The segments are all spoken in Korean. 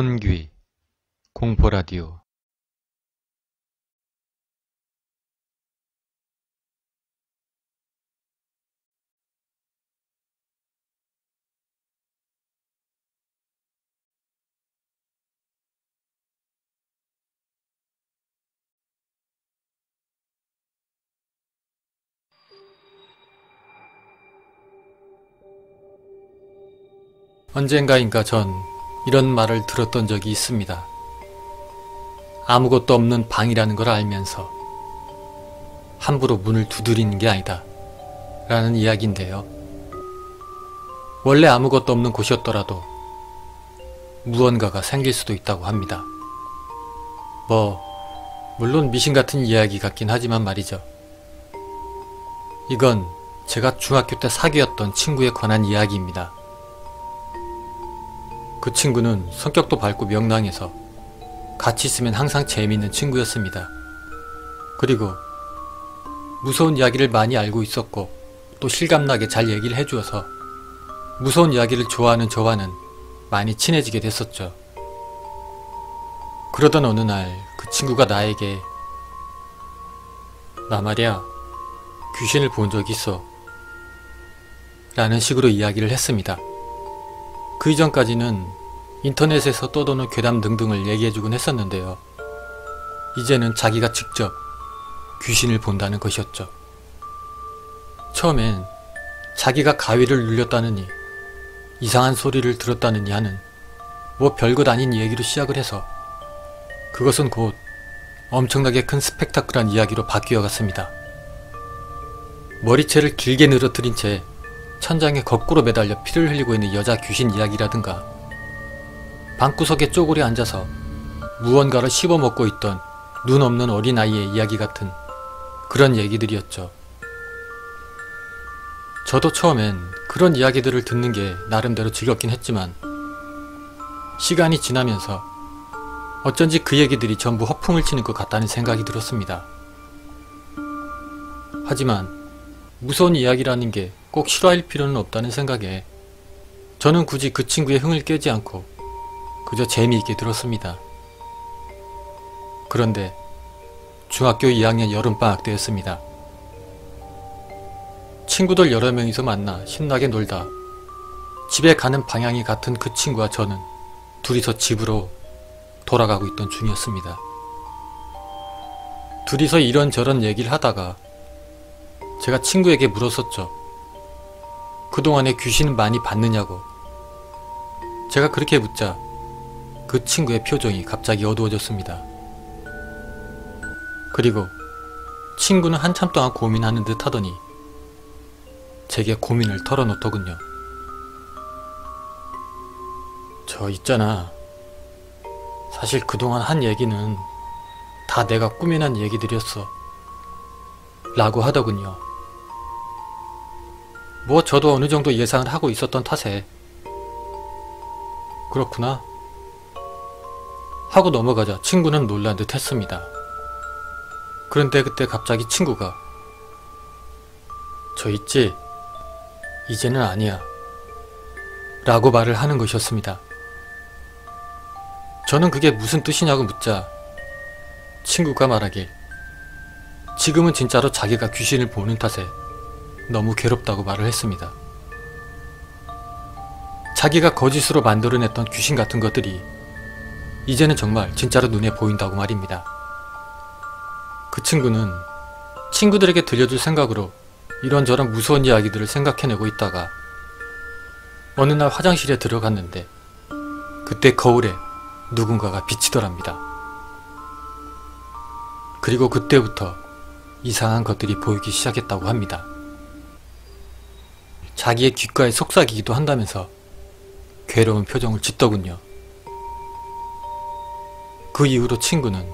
혼귀, 공포라디오. 언젠가인가 전 이런 말을 들었던 적이 있습니다. 아무것도 없는 방이라는 걸 알면서 함부로 문을 두드리는 게 아니다 라는 이야기인데요. 원래 아무것도 없는 곳이었더라도 무언가가 생길 수도 있다고 합니다. 물론 미신 같은 이야기 같긴 하지만 말이죠. 이건 제가 중학교 때 사귀었던 친구에 관한 이야기입니다. 그 친구는 성격도 밝고 명랑해서 같이 있으면 항상 재미있는 친구였습니다. 그리고 무서운 이야기를 많이 알고 있었고 또 실감나게 잘 얘기를 해주어서 무서운 이야기를 좋아하는 저와는 많이 친해지게 됐었죠. 그러던 어느 날 그 친구가 나에게 "나 말이야, 귀신을 본 적 있어" 라는 식으로 이야기를 했습니다. 그 이전까지는 인터넷에서 떠도는 괴담 등등을 얘기해주곤 했었는데요. 이제는 자기가 직접 귀신을 본다는 것이었죠. 처음엔 자기가 가위를 눌렸다느니 이상한 소리를 들었다느니 하는 별것 아닌 얘기로 시작을 해서 그것은 곧 엄청나게 큰 스펙타클한 이야기로 바뀌어 갔습니다. 머리채를 길게 늘어뜨린 채 천장에 거꾸로 매달려 피를 흘리고 있는 여자 귀신 이야기라든가 방구석에 쪼그려 앉아서 무언가를 씹어먹고 있던 눈 없는 어린아이의 이야기 같은 그런 얘기들이었죠. 저도 처음엔 그런 이야기들을 듣는 게 나름대로 즐겁긴 했지만 시간이 지나면서 어쩐지 그 얘기들이 전부 허풍을 치는 것 같다는 생각이 들었습니다. 하지만 무서운 이야기라는 게 꼭 실화일 필요는 없다는 생각에 저는 굳이 그 친구의 흥을 깨지 않고 그저 재미있게 들었습니다. 그런데 중학교 2학년 여름방학 때였습니다. 친구들 여러 명이서 만나 신나게 놀다 집에 가는 방향이 같은 그 친구와 저는 둘이서 집으로 돌아가고 있던 중이었습니다. 둘이서 이런저런 얘기를 하다가 제가 친구에게 물었었죠. 그동안에 귀신은 많이 봤느냐고. 제가 그렇게 묻자 그 친구의 표정이 갑자기 어두워졌습니다. 그리고 친구는 한참 동안 고민하는 듯 하더니 제게 고민을 털어놓더군요. "저 있잖아. 사실 그동안 한 얘기는 다 내가 꾸며낸 얘기들이었어" 라고 하더군요. 저도 어느 정도 예상을 하고 있었던 탓에 "그렇구나" 하고 넘어가자 친구는 놀란 듯 했습니다. 그런데 그때 갑자기 친구가 "저 있지? 이제는 아니야" 라고 말을 하는 것이었습니다. 저는 그게 무슨 뜻이냐고 묻자 친구가 말하길 지금은 진짜로 자기가 귀신을 보는 탓에 너무 괴롭다고 말을 했습니다. 자기가 거짓으로 만들어냈던 귀신 같은 것들이 이제는 정말 진짜로 눈에 보인다고 말입니다. 그 친구는 친구들에게 들려줄 생각으로 이런저런 무서운 이야기들을 생각해내고 있다가 어느 날 화장실에 들어갔는데 그때 거울에 누군가가 비치더랍니다. 그리고 그때부터 이상한 것들이 보이기 시작했다고 합니다. 자기의 귓가에 속삭이기도 한다면서 괴로운 표정을 짓더군요. 그 이후로 친구는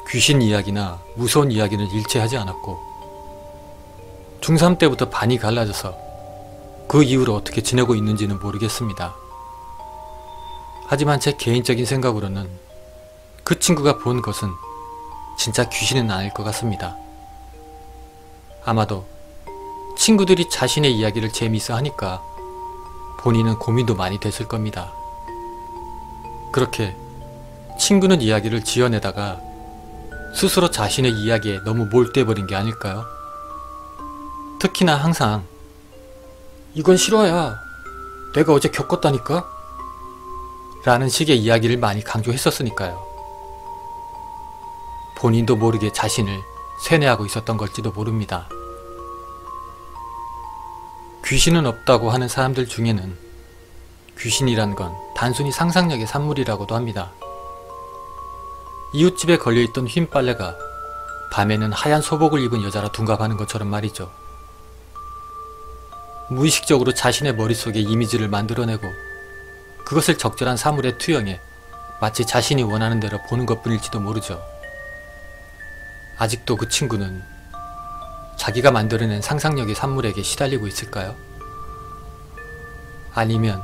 귀신 이야기나 무서운 이야기는 일체하지 않았고 중3 때부터 반이 갈라져서 그 이후로 어떻게 지내고 있는지는 모르겠습니다. 하지만 제 개인적인 생각으로는 그 친구가 본 것은 진짜 귀신은 아닐 것 같습니다. 아마도 친구들이 자신의 이야기를 재미있어 하니까 본인은 고민도 많이 됐을 겁니다. 그렇게 친구는 이야기를 지어내다가 스스로 자신의 이야기에 너무 몰두해버린 게 아닐까요? 특히나 항상 이건 실화야. 내가 어제 겪었다니까? 라는 식의 이야기를 많이 강조했었으니까요. 본인도 모르게 자신을 세뇌하고 있었던 걸지도 모릅니다. 귀신은 없다고 하는 사람들 중에는 귀신이란 건 단순히 상상력의 산물이라고도 합니다. 이웃집에 걸려있던 흰 빨래가 밤에는 하얀 소복을 입은 여자라 둔갑하는 것처럼 말이죠. 무의식적으로 자신의 머릿속에 이미지를 만들어내고 그것을 적절한 사물에 투영해 마치 자신이 원하는 대로 보는 것뿐일지도 모르죠. 아직도 그 친구는 자기가 만들어낸 상상력의 산물에게 시달리고 있을까요? 아니면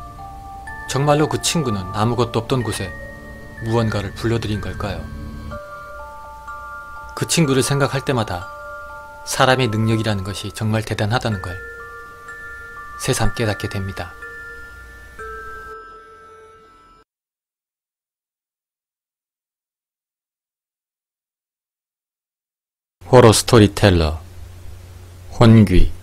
정말로 그 친구는 아무것도 없던 곳에 무언가를 불러들인 걸까요? 그 친구를 생각할 때마다 사람의 능력이라는 것이 정말 대단하다는 걸 새삼 깨닫게 됩니다. 호러 스토리텔러 혼귀